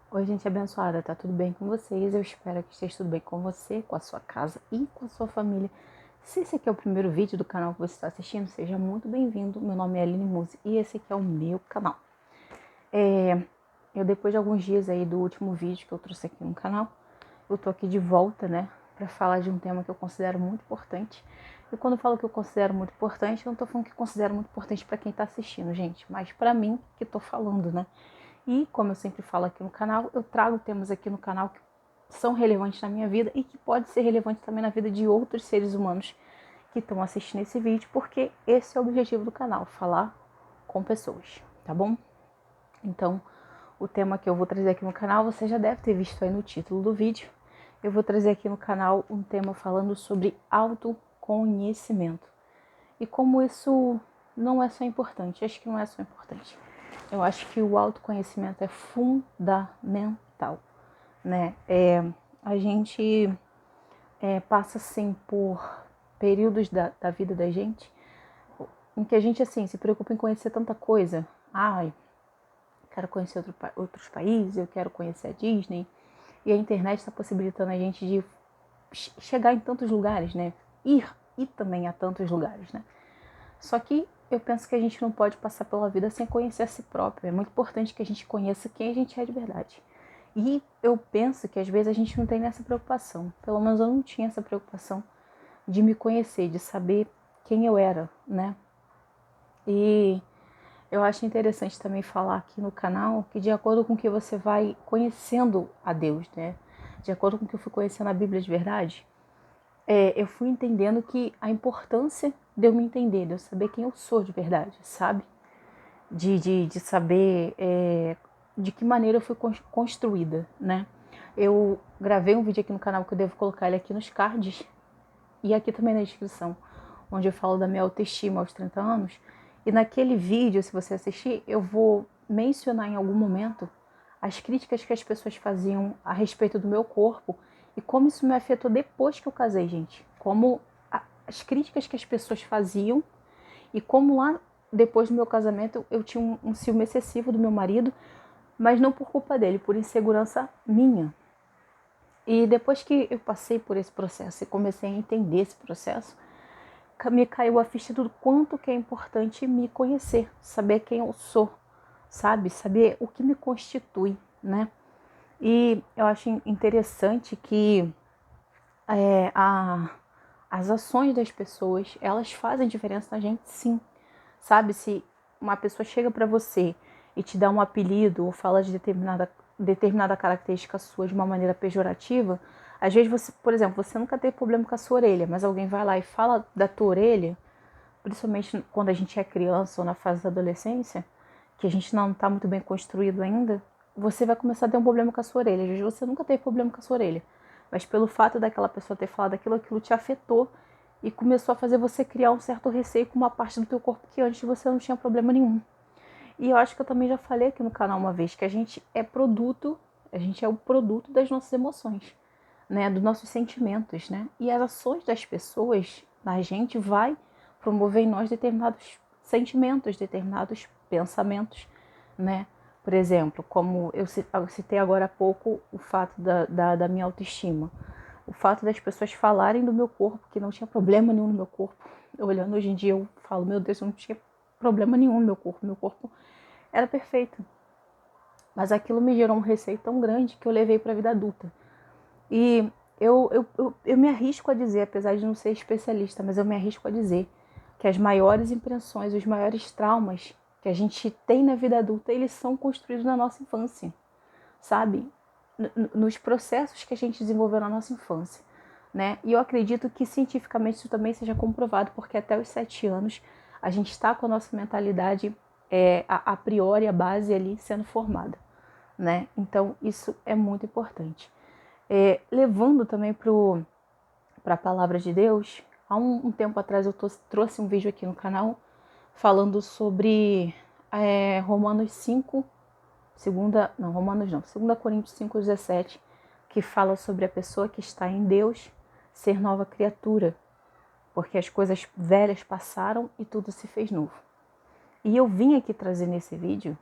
Oi, gente abençoada, tá tudo bem com vocês? Eu espero que esteja tudo bem com você, com a sua casa e com a sua família. Se esse aqui é o primeiro vídeo do canal que você está assistindo, seja muito bem-vindo. Meu nome é Aline Musi e esse aqui é o meu canal. Depois de alguns dias aí do último vídeo que eu trouxe aqui no canal, eu tô aqui de volta, né, para falar de um tema que eu considero muito importante. E quando eu falo que eu considero muito importante, eu não tô falando que eu considero muito importante para quem tá assistindo, gente, mas para mim que tô falando, né? E, como eu sempre falo aqui no canal, eu trago temas aqui no canal que são relevantes na minha vida e que pode ser relevante também na vida de outros seres humanos que estão assistindo esse vídeo, porque esse é o objetivo do canal, falar com pessoas, tá bom? Então, o tema que eu vou trazer aqui no canal, você já deve ter visto aí no título do vídeo. Eu vou trazer aqui no canal um tema falando sobre autoconhecimento. E como isso não é só importante, acho que não é só importante. Eu acho que o autoconhecimento é fundamental, né? A gente passa, assim, por períodos da vida da gente em que a gente, assim, se preocupa em conhecer tanta coisa. Ai, quero conhecer outros países, eu quero conhecer a Disney. E a internet está possibilitando a gente de chegar em tantos lugares, né? Ir também a tantos lugares, né? Só que eu penso que a gente não pode passar pela vida sem conhecer a si próprio. É muito importante que a gente conheça quem a gente é de verdade. E eu penso que às vezes a gente não tem essa preocupação. Pelo menos eu não tinha essa preocupação de me conhecer, de saber quem eu era, né? E eu acho interessante também falar aqui no canal que de acordo com que você vai conhecendo a Deus, né? De acordo com que eu fui conhecendo a Bíblia de verdade, eu fui entendendo que a importância de eu me entender, de eu saber quem eu sou de verdade, sabe? De saber de que maneira eu fui construída, né? Eu gravei um vídeo aqui no canal que eu devo colocar ele aqui nos cards e aqui também na descrição, onde eu falo da minha autoestima aos 30 anos. E naquele vídeo, se você assistir, eu vou mencionar em algum momento as críticas que as pessoas faziam a respeito do meu corpo e como isso me afetou depois que eu casei, gente. Como as críticas que as pessoas faziam e como lá depois do meu casamento eu tinha um ciúme excessivo do meu marido, mas não por culpa dele, por insegurança minha. E depois que eu passei por esse processo e comecei a entender esse processo, me caiu a ficha do quanto que é importante me conhecer, saber quem eu sou, sabe? Saber o que me constitui, né? E eu acho interessante que é, a, as ações das pessoas, elas fazem diferença na gente, sim. Sabe? Se uma pessoa chega para você e te dá um apelido ou fala de determinada característica sua de uma maneira pejorativa, às vezes você, por exemplo, você nunca teve problema com a sua orelha, mas alguém vai lá e fala da tua orelha, principalmente quando a gente é criança ou na fase da adolescência, que a gente não está muito bem construído ainda, você vai começar a ter um problema com a sua orelha. Às vezes você nunca teve problema com a sua orelha, mas pelo fato daquela pessoa ter falado aquilo, aquilo te afetou e começou a fazer você criar um certo receio com uma parte do teu corpo que antes você não tinha problema nenhum. E eu acho que eu também já falei aqui no canal uma vez que a gente é o produto das nossas emoções, né, dos nossos sentimentos, né? E as ações das pessoas na gente vai promover em nós determinados sentimentos, determinados pensamentos, né? Por exemplo, como eu citei agora há pouco o fato da minha autoestima. O fato das pessoas falarem do meu corpo, que não tinha problema nenhum no meu corpo. Olhando hoje em dia, eu falo, meu Deus, eu não tinha problema nenhum no meu corpo. Meu corpo era perfeito. Mas aquilo me gerou um receio tão grande que eu levei para a vida adulta. E eu me arrisco a dizer, apesar de não ser especialista, mas eu me arrisco a dizer que as maiores impressões, os maiores traumas que a gente tem na vida adulta, eles são construídos na nossa infância, sabe? Nos processos que a gente desenvolveu na nossa infância, né? E eu acredito que cientificamente isso também seja comprovado, porque até os 7 anos a gente está com a nossa mentalidade a priori, a base ali sendo formada, né? Então isso é muito importante. Levando também para a palavra de Deus, há um tempo atrás eu trouxe um vídeo aqui no canal falando sobre Romanos 5, Romanos não, 2 Coríntios 5,17, que fala sobre a pessoa que está em Deus ser nova criatura, porque as coisas velhas passaram e tudo se fez novo. E eu vim aqui trazer nesse vídeo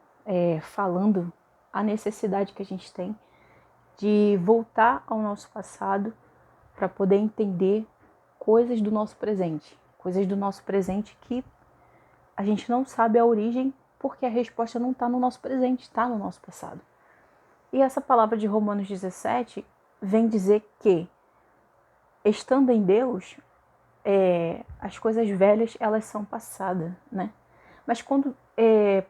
falando a necessidade que a gente tem de voltar ao nosso passado para poder entender coisas do nosso presente. Coisas do nosso presente que a gente não sabe a origem, porque a resposta não está no nosso presente, está no nosso passado. E essa palavra de Romanos 17 vem dizer que, estando em Deus, as coisas velhas, elas são passadas, né? Mas quando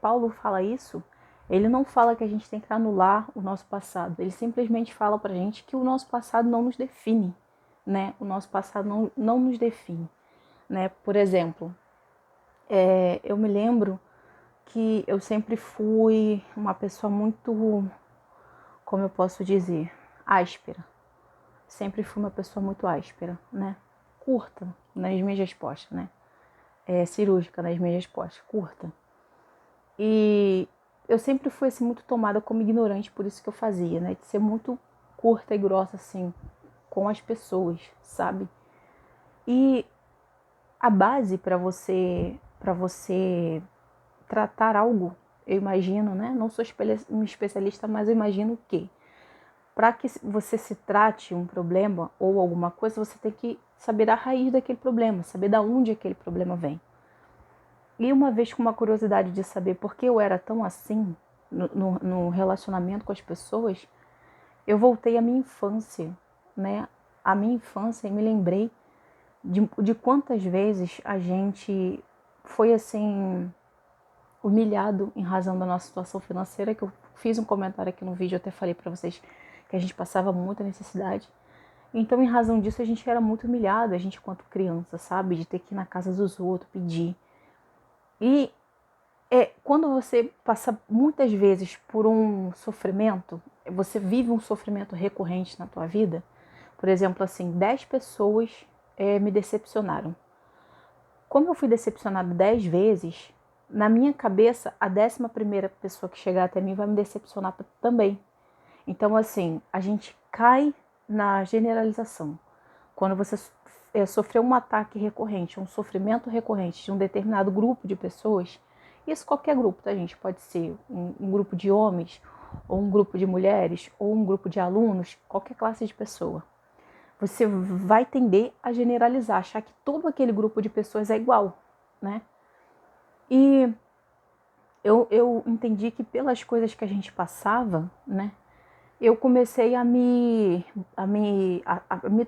Paulo fala isso, ele não fala que a gente tem que anular o nosso passado. Ele simplesmente fala pra gente que o nosso passado não nos define, né? O nosso passado não nos define, né? Por exemplo, eu me lembro que eu sempre fui uma pessoa muito, como eu posso dizer, áspera. Sempre fui uma pessoa muito áspera, né? Curta nas minhas respostas, né? Cirúrgica nas minhas respostas, curta. E eu sempre fui assim, muito tomada como ignorante por isso que eu fazia, né? De ser muito curta e grossa, assim, com as pessoas, sabe? E a base para você tratar algo, eu imagino, né? Não sou um especialista, mas eu imagino que para que você se trate um problema ou alguma coisa, você tem que saber a raiz daquele problema, saber de onde aquele problema vem. E uma vez com uma curiosidade de saber por que eu era tão assim no relacionamento com as pessoas, eu voltei à minha infância, né? A minha infância e me lembrei de quantas vezes a gente foi assim humilhado em razão da nossa situação financeira, que eu fiz um comentário aqui no vídeo, eu até falei para vocês que a gente passava muita necessidade. Então, em razão disso, a gente era muito humilhado, a gente enquanto criança, sabe? De ter que ir na casa dos outros, pedir. E quando você passa muitas vezes por um sofrimento, você vive um sofrimento recorrente na tua vida, por exemplo, assim, 10 pessoas me decepcionaram. Como eu fui decepcionada 10 vezes, na minha cabeça, a 11ª pessoa que chegar até mim vai me decepcionar também. Então, assim, a gente cai na generalização. Quando você sofreu um ataque recorrente, um sofrimento recorrente de um determinado grupo de pessoas, isso qualquer grupo, tá, gente? Pode ser um grupo de homens, ou um grupo de mulheres, ou um grupo de alunos, qualquer classe de pessoa. Você vai tender a generalizar, achar que todo aquele grupo de pessoas é igual, né? E eu entendi que pelas coisas que a gente passava, né? Eu comecei a me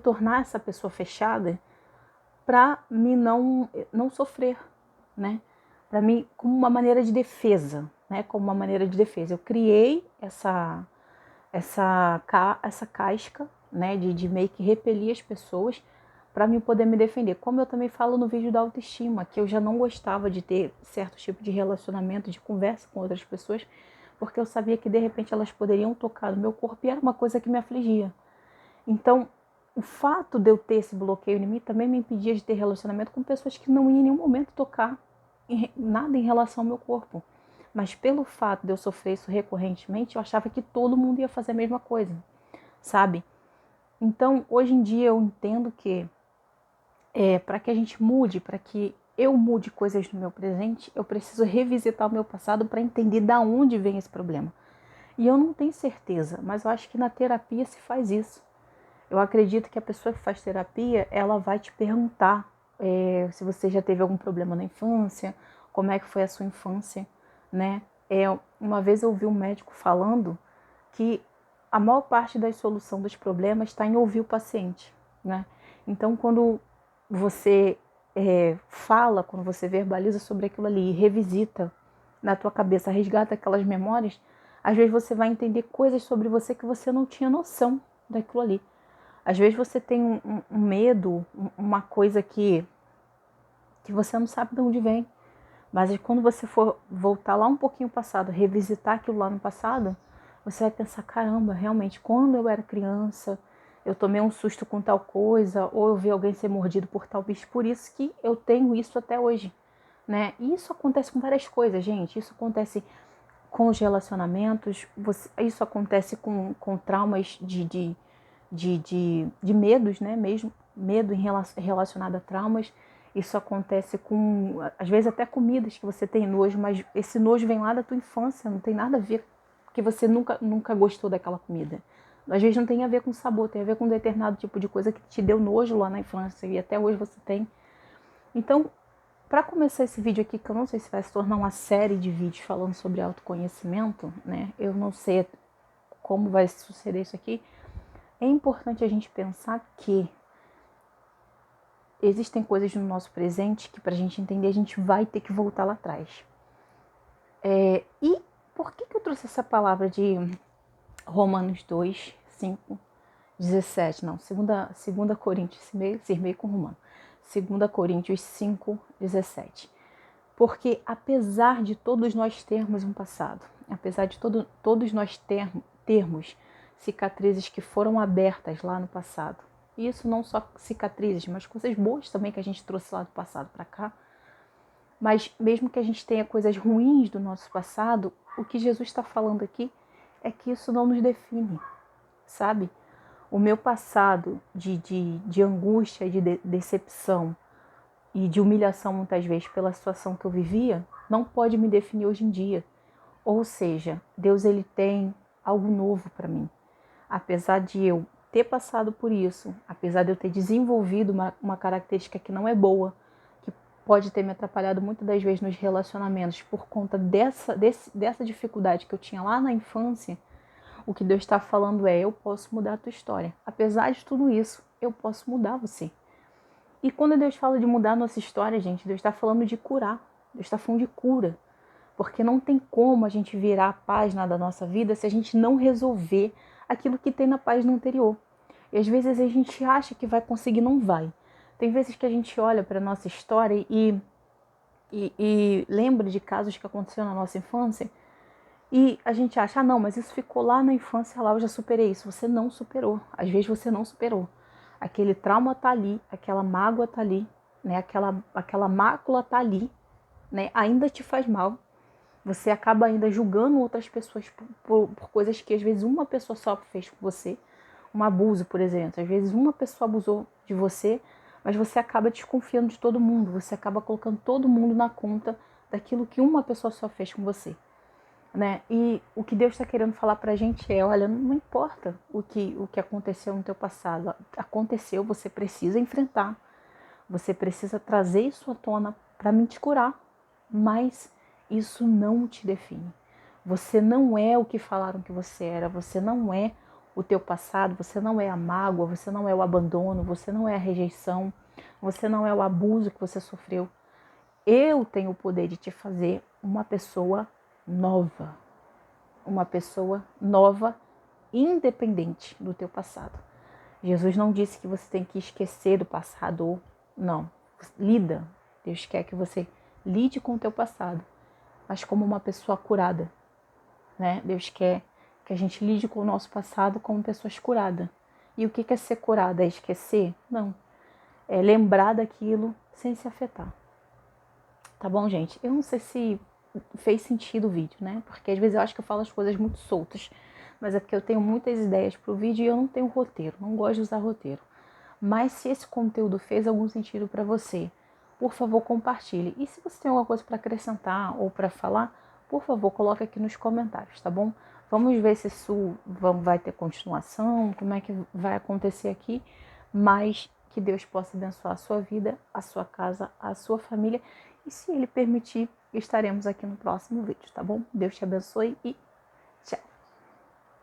tornar essa pessoa fechada para me não sofrer, né? Para mim, como uma maneira de defesa, né? Como uma maneira de defesa. Eu criei essa casca, né? De meio que repelir as pessoas para mim poder me defender. Como eu também falo no vídeo da autoestima, que eu já não gostava de ter certo tipo de relacionamento, de conversa com outras pessoas, porque eu sabia que de repente elas poderiam tocar no meu corpo e era uma coisa que me afligia. Então, o fato de eu ter esse bloqueio em mim também me impedia de ter relacionamento com pessoas que não iam em nenhum momento tocar nada em relação ao meu corpo. Mas pelo fato de eu sofrer isso recorrentemente, eu achava que todo mundo ia fazer a mesma coisa, sabe? Então, hoje em dia eu entendo que para que a gente mude, para que eu mude coisas no meu presente, eu preciso revisitar o meu passado para entender de onde vem esse problema. E eu não tenho certeza, mas eu acho que na terapia se faz isso. Eu acredito que a pessoa que faz terapia, ela vai te perguntar se você já teve algum problema na infância, como é que foi a sua infância, né? Uma vez eu ouvi um médico falando que a maior parte da solução dos problemas está em ouvir o paciente, né? Então, quando você fala, quando você verbaliza sobre aquilo ali e revisita na tua cabeça, resgata aquelas memórias, às vezes você vai entender coisas sobre você que você não tinha noção daquilo ali. Às vezes você tem um medo, uma coisa que você não sabe de onde vem. Mas quando você for voltar lá um pouquinho no passado, revisitar aquilo lá no passado, você vai pensar, caramba, realmente, quando eu era criança, eu tomei um susto com tal coisa, ou eu vi alguém ser mordido por tal bicho, por isso que eu tenho isso até hoje, né? E isso acontece com várias coisas, gente. Isso acontece com os relacionamentos, isso acontece com traumas de medos, né? Mesmo medo relacionado a traumas. Isso acontece às vezes até comidas que você tem nojo, mas esse nojo vem lá da tua infância, não tem nada a ver porque você nunca gostou daquela comida. Às vezes não tem a ver com sabor, tem a ver com um determinado tipo de coisa que te deu nojo lá na infância e até hoje você tem. Então, para começar esse vídeo aqui, que eu não sei se vai se tornar uma série de vídeos falando sobre autoconhecimento, né? Eu não sei como vai suceder isso aqui. É importante a gente pensar que existem coisas no nosso presente que, para a gente entender, a gente vai ter que voltar lá atrás. E por que eu trouxe essa palavra de Romanos 2, 5, 17? Não, 2 Coríntios, ser meio com Romano. 2 Coríntios 5, 17. Porque apesar de todos nós termos um passado, apesar de todos nós termos cicatrizes que foram abertas lá no passado, e isso não só cicatrizes, mas coisas boas também que a gente trouxe lá do passado para cá, mas mesmo que a gente tenha coisas ruins do nosso passado, o que Jesus está falando aqui é que isso não nos define, sabe? O meu passado de angústia, de decepção e de humilhação muitas vezes pela situação que eu vivia, não pode me definir hoje em dia. Ou seja, Deus ele tem algo novo para mim. Apesar de eu ter passado por isso, apesar de eu ter desenvolvido uma característica que não é boa, que pode ter me atrapalhado muitas das vezes nos relacionamentos por conta dessa dificuldade que eu tinha lá na infância, o que Deus está falando é: eu posso mudar a tua história. Apesar de tudo isso, eu posso mudar você. E quando Deus fala de mudar a nossa história, gente, Deus está falando de curar. Deus está falando de cura. Porque não tem como a gente virar a página da nossa vida se a gente não resolver aquilo que tem na página anterior. E às vezes a gente acha que vai conseguir, não vai. Tem vezes que a gente olha para a nossa história e lembra de casos que aconteceram na nossa infância e a gente acha, não, mas isso ficou lá na infância, lá eu já superei isso. Você não superou. Às vezes você não superou. Aquele trauma tá ali, aquela mágoa tá ali, né? Aquela mácula tá ali, né? Ainda te faz mal. Você acaba ainda julgando outras pessoas por coisas que às vezes uma pessoa só fez com você. Um abuso, por exemplo. Às vezes uma pessoa abusou de você, mas você acaba desconfiando de todo mundo. Você acaba colocando todo mundo na conta daquilo que uma pessoa só fez com você. Né? E o que Deus está querendo falar para a gente é: olha, não importa o que aconteceu no teu passado, aconteceu, você precisa enfrentar, você precisa trazer isso à tona para me te curar, mas isso não te define. Você não é o que falaram que você era, você não é o teu passado, você não é a mágoa, você não é o abandono, você não é a rejeição, você não é o abuso que você sofreu. Eu tenho o poder de te fazer uma pessoa nova. Uma pessoa nova, independente do teu passado. Jesus não disse que você tem que esquecer do passado. Não. Lida. Deus quer que você lide com o teu passado, mas como uma pessoa curada. Né? Deus quer que a gente lide com o nosso passado como pessoas curadas. E o que é ser curada? É esquecer? Não. É lembrar daquilo sem se afetar. Tá bom, gente? Eu não sei se fez sentido o vídeo, né? Porque às vezes eu acho que eu falo as coisas muito soltas, mas é porque eu tenho muitas ideias pro vídeo e eu não tenho roteiro, não gosto de usar roteiro. Mas se esse conteúdo fez algum sentido para você, por favor, compartilhe. E se você tem alguma coisa para acrescentar ou para falar, por favor, coloque aqui nos comentários, tá bom? Vamos ver se isso vai ter continuação, como é que vai acontecer aqui, mas que Deus possa abençoar a sua vida, a sua casa, a sua família. E se Ele permitir, estaremos aqui no próximo vídeo, tá bom? Deus te abençoe e